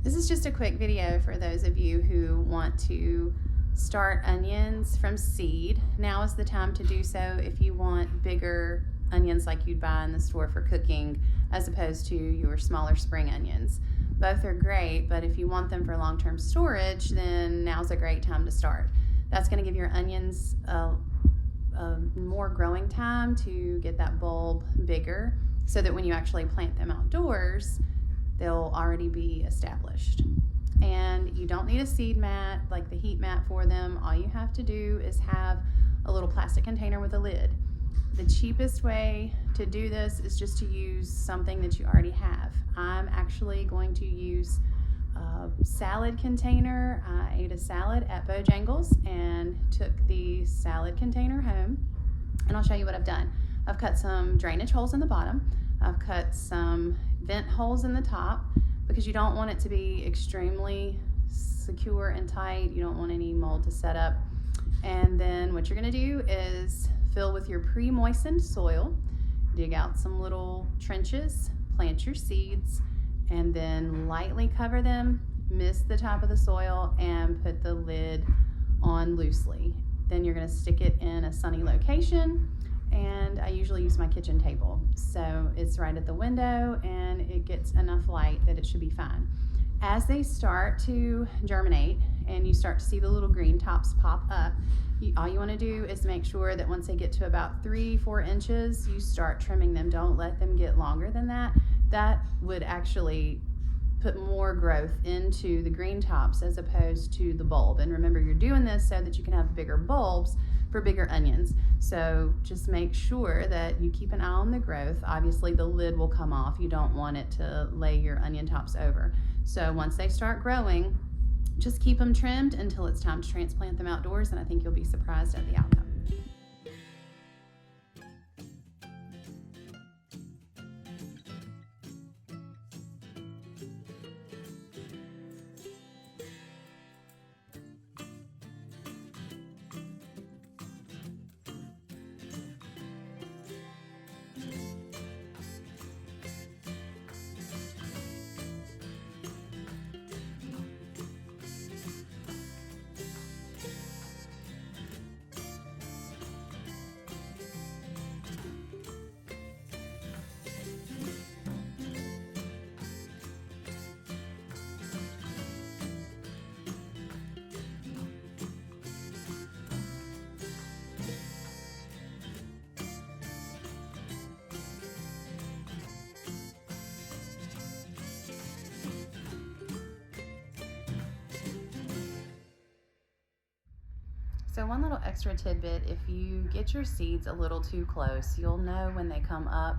This is just a quick video for those of you who want to start onions from seed. Now is the time to do so if you want bigger onions like you'd buy in the store for cooking as opposed to your smaller spring onions. Both are great, but if you want them for long-term storage, then now's a great time to start. That's going to give your onions a more growing time to get that bulb bigger so that when you actually plant them outdoors, they'll already be established. And you don't need a seed mat like the heat mat for them. All you have to do is have a little plastic container with a lid. The cheapest way to do this is just to use something that you already have. I'm actually going to use a salad container. I ate a salad at Bojangles and took the salad container home, and I'll show you what I've done. I've cut some drainage holes in the bottom. I've cut some vent holes in the top because you don't want it to be extremely secure and tight. You don't want any mold to set up. And then what you're going to do is fill with your pre-moistened soil, dig out some little trenches, plant your seeds, and then lightly cover them, mist the top of the soil, and put the lid on loosely. Then you're going to stick it in a sunny location, and I usually use my kitchen table. So it's right at the window and it gets enough light that it should be fine. As they start to germinate and you start to see the little green tops pop up, all you want to do is make sure that once they get to about 3-4 inches, you start trimming them. Don't let them get longer than that. That would actually put more growth into the green tops as opposed to the bulb. And remember, you're doing this so that you can have bigger bulbs for bigger onions. So just make sure that you keep an eye on the growth. Obviously the lid will come off. You don't want it to lay your onion tops over. So once they start growing, just keep them trimmed until it's time to transplant them outdoors, and I think you'll be surprised at the outcome. So one little extra tidbit, if you get your seeds a little too close, you'll know when they come up,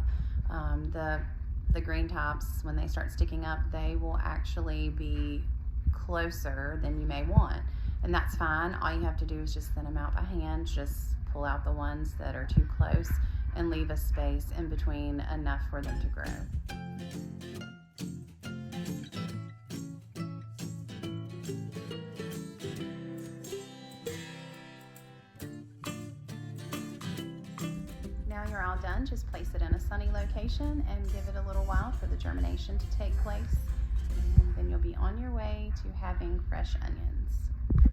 the green tops, when they start sticking up, they will actually be closer than you may want. And that's fine. All you have to do is just thin them out by hand, just pull out the ones that are too close and leave a space in between enough for them to grow. Now you're all done, just place it in a sunny location and give it a little while for the germination to take place, and then you'll be on your way to having fresh onions.